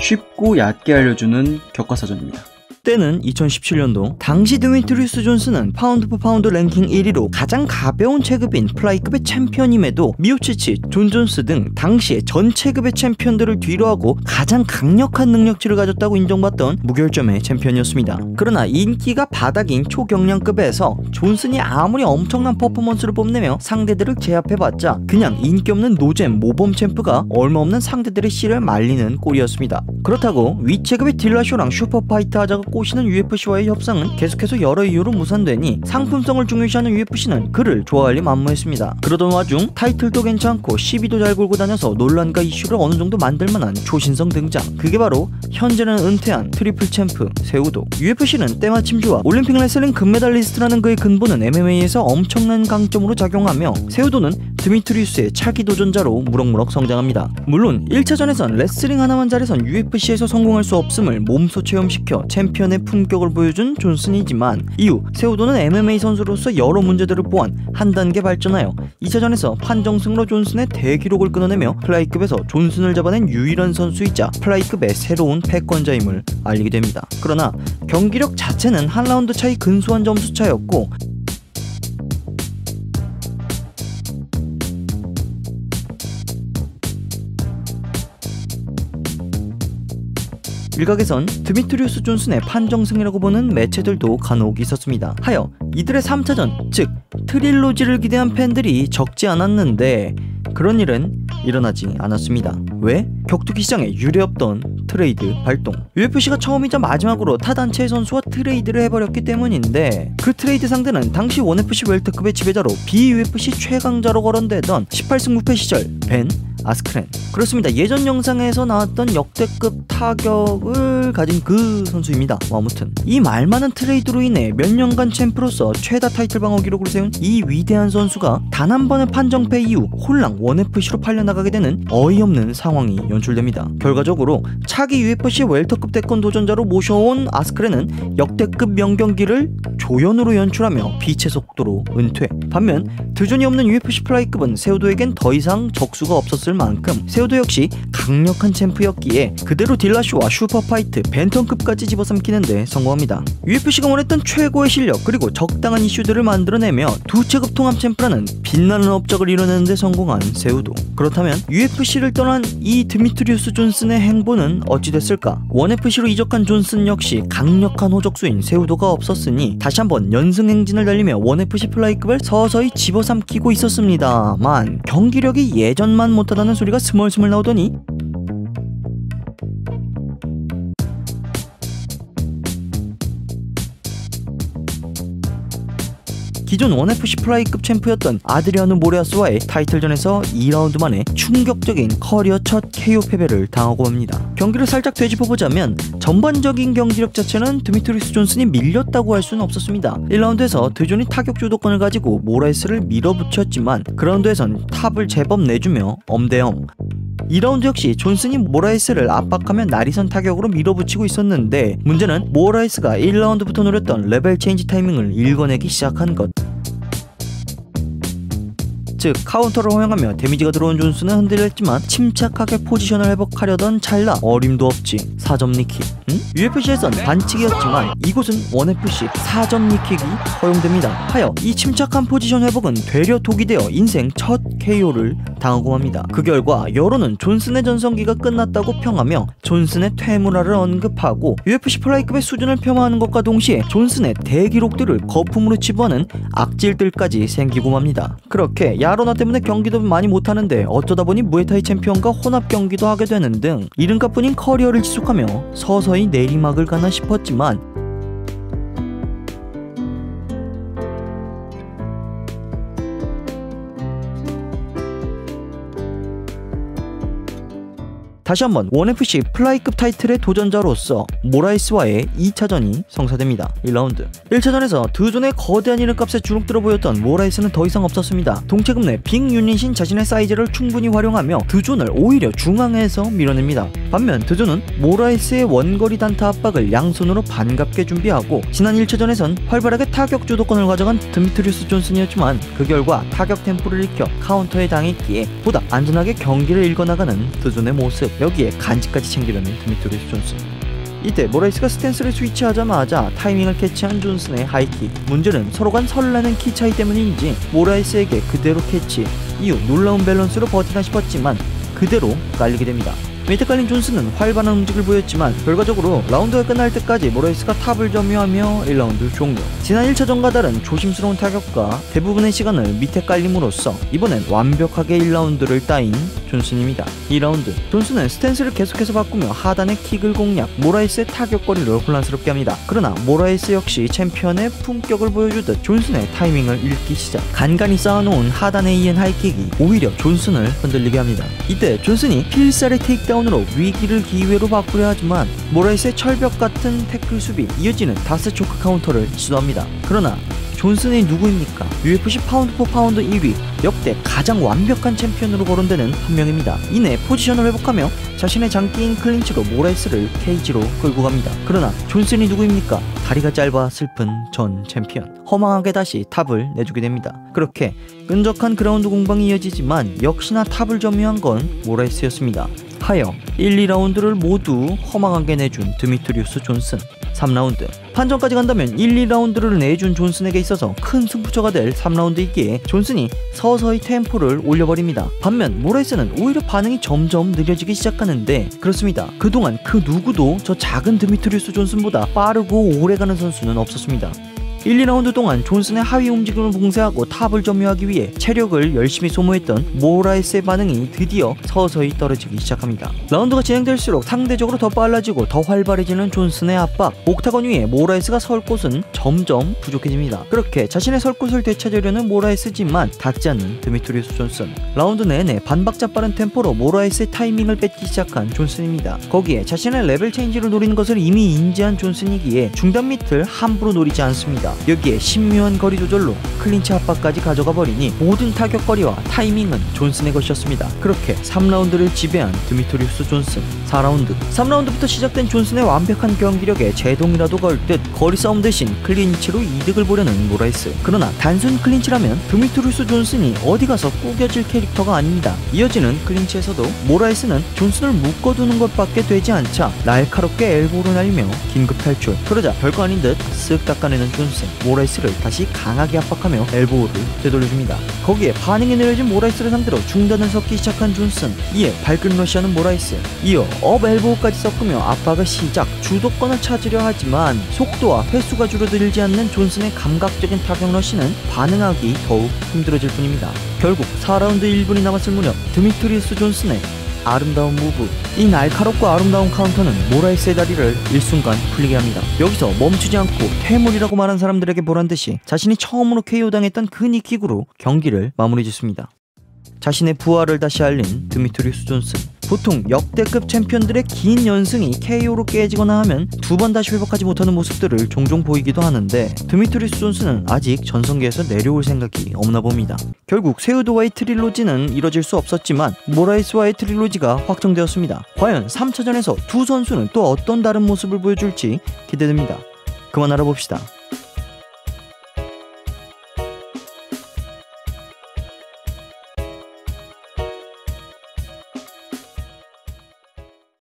쉽고 얕게 알려주는 교과서전입니다. 때는 2017년도. 당시 드미트리우스 존슨은 파운드 포 파운드 랭킹 1위로 가장 가벼운 체급인 플라이급의 챔피언임에도 미오치치, 존 존스 등 당시의 전 체급의 챔피언들을 뒤로하고 가장 강력한 능력치를 가졌다고 인정받던 무결점의 챔피언이었습니다. 그러나 인기가 바닥인 초경량급에서 존슨이 아무리 엄청난 퍼포먼스를 뽐내며 상대들을 제압해봤자 그냥 인기 없는 노잼 모범 챔프가 얼마 없는 상대들의 씨를 말리는 꼴이었습니다. 그렇다고 위체급의 딜라쇼랑 슈퍼파이트 하자가 꼬시는 UFC와의 협상은 계속해서 여러 이유로 무산되니 상품성을 중요시하는 UFC는 그를 좋아할 리 만무했습니다. 그러던 와중 타이틀도 괜찮고 시비도 잘 걸고 다녀서 논란과 이슈를 어느 정도 만들만한 초신성 등장. 그게 바로 현재는 은퇴한 트리플 챔프 세우도. UFC는 때마침 좋아 올림픽 레슬링 금메달리스트라는 그의 근본은 MMA에서 엄청난 강점으로 작용하며 세우도는 드미트리우스의 차기 도전자로 무럭무럭 성장합니다. 물론 1차전에선 레슬링 하나만 잘해선 UFC에서 성공할 수 없음을 몸소 체험시켜 챔피언의 품격을 보여준 존슨이지만 이후 세우도는 MMA 선수로서 여러 문제들을 보완 한 단계 발전하여 2차전에서 판정승으로 존슨의 대기록을 끊어내며 플라이급에서 존슨을 잡아낸 유일한 선수이자 플라이급의 새로운 패권자임을 알리게 됩니다. 그러나 경기력 자체는 한 라운드 차이 근소한 점수 차였고 일각에선 드미트리우스 존슨의 판정승이라고 보는 매체들도 간혹 있었습니다. 하여 이들의 3차전, 즉 트릴로지를 기대한 팬들이 적지 않았는데 그런 일은 일어나지 않았습니다. 왜? 격투기 시장에 유례없던 트레이드 발동. UFC가 처음이자 마지막으로 타 단체의 선수와 트레이드를 해버렸기 때문인데 그 트레이드 상대는 당시 1FC 웰터급의 지배자로 BUFC 최강자로 거론되던 18승 무패 시절 벤 아스크렌. 그렇습니다. 예전 영상에서 나왔던 역대급 타격을 가진 그 선수입니다. 아무튼 이 말많은 트레이드로 인해 몇 년간 챔프로서 최다 타이틀 방어 기록을 세운 이 위대한 선수가 단 한 번의 판정패 이후 홀랑 1FC로 팔려나가게 되는 어이없는 상황이 연출됩니다. 결과적으로 차기 UFC 웰터급 대권 도전자로 모셔온 아스크렌은 역대급 명경기를 조연으로 연출하며 빛의 속도로 은퇴. 반면 드존이 없는 UFC 플라이급은 세우도에겐 더 이상 적수가 없었을 만큼 세우도 역시 강력한 챔프였기에 그대로 딜라쇼와 슈퍼파이트, 벤턴급까지 집어삼키는데 성공합니다. UFC가 원했던 최고의 실력 그리고 적당한 이슈들을 만들어내며 두 체급 통합 챔프라는 빛나는 업적을 이뤄내는데 성공한 세우도. 그렇다면 UFC를 떠난 이 드미트리우스 존슨의 행보는 어찌 됐을까? 1FC로 이적한 존슨 역시 강력한 호적수인 세우도가 없었으니 다시 한번 연승행진을 달리며 1FC 플라이급을 서서히 집어삼키고 있었습니다만 경기력이 예전만 못하다는 소리가 스멀스멀 나오더니 기존 1FC 플라이급 챔프였던 아드리아노 모레아스와의 타이틀전에서 2라운드 만에 충격적인 커리어 첫 KO 패배를 당하고 맙니다. 경기를 살짝 되짚어보자면 전반적인 경기력 자체는 드미트리우스 존슨이 밀렸다고 할 수는 없었습니다. 1라운드에서 드존이 타격 주도권을 가지고 모라에스를 밀어붙였지만 그 라운드에선 탑을 제법 내주며 엄대영. 2라운드 역시 존슨이 모라에스를 압박하며 나리선 타격으로 밀어붙이고 있었는데 문제는 모라에스가 1라운드부터 노렸던 레벨 체인지 타이밍을 읽어내기 시작한 것. 즉 카운터를 허용하며 데미지가 들어온 존슨은 흔들렸지만 침착하게 포지션을 회복하려던 찰나 어림도 없지 4점 니킥. UFC에선 반칙이었지만 이곳은 1FC 4점 니킥이 허용됩니다. 하여 이 침착한 포지션 회복은 되려 독이 되어 인생 첫 KO를 당하고 맙니다. 그 결과 여론은 존슨의 전성기가 끝났다고 평하며 존슨의 퇴물화를 언급하고 UFC 플라이급의 수준을 폄하하는 것과 동시에 존슨의 대기록들을 거품으로 치부하는 악질들까지 생기고 맙니다. 그렇게 야로나 때문에 경기도 많이 못하는데 어쩌다 보니 무에타이 챔피언과 혼합 경기도 하게 되는 등 이른값뿐인 커리어를 지속하며 서서히 내리막을 가나 싶었지만 다시 한번 1FC 플라이급 타이틀의 도전자로서 모라이스와의 2차전이 성사됩니다. 1라운드 1차전에서 드존의 거대한 이름값에 주눅들어 보였던 모라이스는 더 이상 없었습니다. 동체급 내 빅 유닛인 자신의 사이즈를 충분히 활용하며 드존을 오히려 중앙에서 밀어냅니다. 반면 드존은 모라이스의 원거리 단타 압박을 양손으로 반갑게 준비하고 지난 1차전에선 활발하게 타격 주도권을 가져간 드미트리우스 존슨이었지만 그 결과 타격 템포를 익혀 카운터에 당했기에 보다 안전하게 경기를 읽어나가는 드존의 모습. 여기에 간지까지 챙기려는 드미트리우스 존슨. 이때 모라이스가 스탠스를 스위치하자마자 타이밍을 캐치한 존슨의 하이킥. 문제는 서로 간 설레는 키 차이 때문인지 모라이스에게 그대로 캐치 이후 놀라운 밸런스로 버티나 싶었지만 그대로 깔리게 됩니다. 밑에 깔린 존슨은 활발한 움직임을 보였지만 결과적으로 라운드가 끝날 때까지 모라이스가 탑을 점유하며 1라운드 종료. 지난 1차전과 다른 조심스러운 타격과 대부분의 시간을 밑에 깔림으로써 이번엔 완벽하게 1라운드를 따인 존슨입니다. 2라운드 존슨은 스탠스를 계속해서 바꾸며 하단의 킥을 공략, 모라이스의 타격거리를 혼란스럽게 합니다. 그러나 모라이스 역시 챔피언의 품격을 보여주듯 존슨의 타이밍을 읽기 시작. 간간히 쌓아놓은 하단에 이은 하이킥이 오히려 존슨을 흔들리게 합니다. 이때 존슨이 필살의 테이크다운으로 위기를 기회로 바꾸려 하지만 모라이스의 철벽 같은 태클 수비, 이어지는 다스 초크 카운터를 시도합니다. 그러나 존슨이 누구입니까? UFC 파운드 포 파운드 2위, 역대 가장 완벽한 챔피언으로 거론되는 한 명입니다. 이내 포지션을 회복하며 자신의 장기인 클린치로 모라이스를 케이지로 끌고 갑니다. 그러나 존슨이 누구입니까? 다리가 짧아 슬픈 전 챔피언. 허망하게 다시 탑을 내주게 됩니다. 그렇게 끈적한 그라운드 공방이 이어지지만 역시나 탑을 점유한 건 모라이스였습니다. 하여 1, 2라운드를 모두 허망하게 내준 드미트리우스 존슨. 3라운드 판정까지 간다면 1, 2라운드를 내준 존슨에게 있어서 큰 승부처가 될 3라운드이기에 존슨이 서서히 템포를 올려버립니다. 반면 모라이스는 오히려 반응이 점점 느려지기 시작하는데 그렇습니다. 그동안 그 누구도 저 작은 드미트리우스 존슨보다 빠르고 오래가는 선수는 없었습니다. 1, 2라운드 동안 존슨의 하위 움직임을 봉쇄하고 탑을 점유하기 위해 체력을 열심히 소모했던 모라이스의 반응이 드디어 서서히 떨어지기 시작합니다. 라운드가 진행될수록 상대적으로 더 빨라지고 더 활발해지는 존슨의 압박. 옥타곤 위에 모라이스가 설 곳은 점점 부족해집니다. 그렇게 자신의 설 곳을 되찾으려는 모라이스지만 닿지 않는 드미트리우스 존슨. 라운드 내내 반박자 빠른 템포로 모라이스의 타이밍을 뺏기 시작한 존슨입니다. 거기에 자신의 레벨 체인지를 노리는 것을 이미 인지한 존슨이기에 중단 밑을 함부로 노리지 않습니다. 여기에 신묘한 거리 조절로 클린치 압박까지 가져가 버리니 모든 타격거리와 타이밍은 존슨의 것이었습니다. 그렇게 3라운드를 지배한 드미트리우스 존슨. 4라운드 3라운드부터 시작된 존슨의 완벽한 경기력에 제동이라도 걸 듯 거리 싸움 대신 클린치로 이득을 보려는 모라이스. 그러나 단순 클린치라면 드미트리우스 존슨이 어디 가서 꾸겨질 캐릭터가 아닙니다. 이어지는 클린치에서도 모라이스는 존슨을 묶어두는 것밖에 되지 않자 날카롭게 엘보로 날리며 긴급 탈출. 그러자 별거 아닌 듯 쓱 닦아내는 존슨. 모라이스를 다시 강하게 압박하며 엘보우를 되돌려줍니다. 거기에 반응이 느려진 모라이스를 상대로 중단을 섞기 시작한 존슨. 이에 발끈 러시하는 모라이스. 이어 업 엘보우까지 섞으며 압박을 시작. 주도권을 찾으려 하지만 속도와 횟수가 줄어들지 않는 존슨의 감각적인 타격 러시는 반응하기 더욱 힘들어질 뿐입니다. 결국 4라운드 1분이 남았을 무렵 드미트리우스 존슨의 아름다운 무브. 이 날카롭고 아름다운 카운터는 모라이스의 다리를 일순간 풀리게 합니다. 여기서 멈추지 않고 퇴물이라고 말한 사람들에게 보란듯이 자신이 처음으로 KO 당했던 그 니킥으로 경기를 마무리 짓습니다. 자신의 부활을 다시 알린 드미트리우스 존슨. 보통 역대급 챔피언들의 긴 연승이 KO로 깨지거나 하면 두 번 다시 회복하지 못하는 모습들을 종종 보이기도 하는데 드미트리우스 존슨은 아직 전성기에서 내려올 생각이 없나 봅니다. 결국 세우드와의 트릴로지는 이뤄질 수 없었지만 모라이스와의 트릴로지가 확정되었습니다. 과연 3차전에서 두 선수는 또 어떤 다른 모습을 보여줄지 기대됩니다. 그만 알아봅시다.